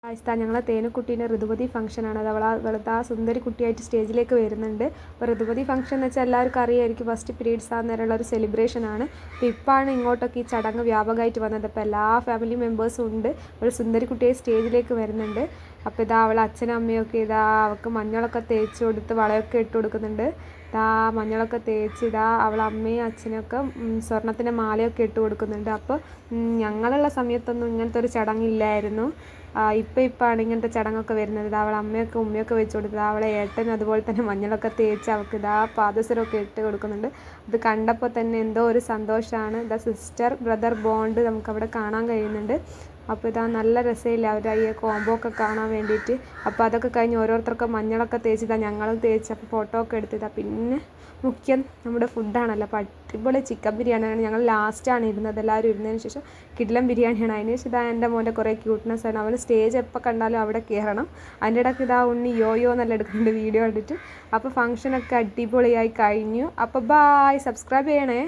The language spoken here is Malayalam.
ആയിസ്ത ഞങ്ങളെ തേനുക്കുട്ടീൻ്റെ ഋതുപതി ഫംഗ്ഷനാണ്. അത് അവളത്തെ ആ സുന്ദരി കുട്ടിയായിട്ട് സ്റ്റേജിലേക്ക് വരുന്നുണ്ട്. അപ്പോൾ ഋതുപതി ഫംഗ്ഷൻ എന്ന് വെച്ചാൽ എല്ലാവർക്കും അറിയായിരിക്കും, ഫസ്റ്റ് പീരീഡ്സ് ആകുന്നേരമുള്ള ഒരു സെലിബ്രേഷനാണ്. അപ്പോൾ ഇപ്പോഴാണ് ഇങ്ങോട്ടൊക്കെ ഈ ചടങ്ങ് വ്യാപകമായിട്ട് വന്നത്. അപ്പോൾ എല്ലാ ഫാമിലി മെമ്പേഴ്സും ഉണ്ട്. ഒരു സുന്ദരി കുട്ടിയെ സ്റ്റേജിലേക്ക് വരുന്നുണ്ട്. അപ്പോൾ ഇതാ അവളെ അച്ഛനും അമ്മയൊക്കെ ഇതാ അവൾക്ക് മഞ്ഞളൊക്കെ തേച്ച് കൊടുത്ത് വളയൊക്കെ ഇട്ട് കൊടുക്കുന്നുണ്ട്. ഇതാ മഞ്ഞളൊക്കെ തേച്ച് ഇതാ അവളെ അമ്മയും അച്ഛനൊക്കെ സ്വർണ്ണത്തിൻ്റെ മാലയൊക്കെ ഇട്ട് കൊടുക്കുന്നുണ്ട്. അപ്പോൾ ഞങ്ങളുള്ള സമയത്തൊന്നും ഇങ്ങനത്തെ ഒരു ചടങ്ങില്ലായിരുന്നു. ഇപ്പോഴാണ് ഇങ്ങനത്തെ ചടങ്ങൊക്കെ വരുന്നത്. ഇതാ അവളെ അമ്മയൊക്കെ ഉമ്മയൊക്കെ വെച്ച് കൊടുത്തത്, അവളെ ഏട്ടനും അതുപോലെ തന്നെ മഞ്ഞളൊക്കെ തേച്ച് അവൾക്ക് ഇതാ പാദസരമൊക്കെ ഇട്ട് കൊടുക്കുന്നുണ്ട്. അത് കണ്ടപ്പോൾ തന്നെ എന്തോ ഒരു സന്തോഷമാണ്. ഇതാ സിസ്റ്റർ ബ്രദർ ബോണ്ട് നമുക്കവിടെ കാണാൻ കഴിയുന്നുണ്ട്. അപ്പോൾ ഇതാ നല്ല രസമില്ല അവരുടെ ഈ കോംബോ ഒക്കെ കാണാൻ വേണ്ടിയിട്ട്. അപ്പോൾ അതൊക്കെ കഴിഞ്ഞ് ഓരോരുത്തർക്ക് മഞ്ഞളൊക്കെ തേച്ചിതാ ഞങ്ങളും തേച്ച് അപ്പോൾ ഫോട്ടോ ഒക്കെ എടുത്തിതാ. പിന്നെ മുഖ്യം നമ്മുടെ ഫുഡാണല്ലോ. അപ്പോൾ അടിപൊളി ചിക്കൻ ബിരിയാണിയാണ്. ഞങ്ങൾ ലാസ്റ്റാണ് ഇരുന്നത്, എല്ലാവരും ഇരുന്നതിന് ശേഷം കിടിലൻ ബിരിയാണിയാണ്. അതിന് ശേഷം ഇതാ എൻ്റെ മോൻ്റെ കുറേ ക്യൂട്ട്നെസ് ആണ്. അവന് സ്റ്റേജ് എപ്പോൾ കണ്ടാലും അവിടെ കയറണം. അതിൻ്റെ ഇടയ്ക്ക് ഇതാ ഉണ്ണി യോയോ എന്നെല്ലാം എടുക്കുന്നുണ്ട് വീഡിയോ കണ്ടിട്ട്. അപ്പോൾ ഫംഗ്ഷനൊക്കെ അടിപൊളിയായി കഴിഞ്ഞു. അപ്പോൾ ബായ്, സബ്സ്ക്രൈബ് ചെയ്യണേ.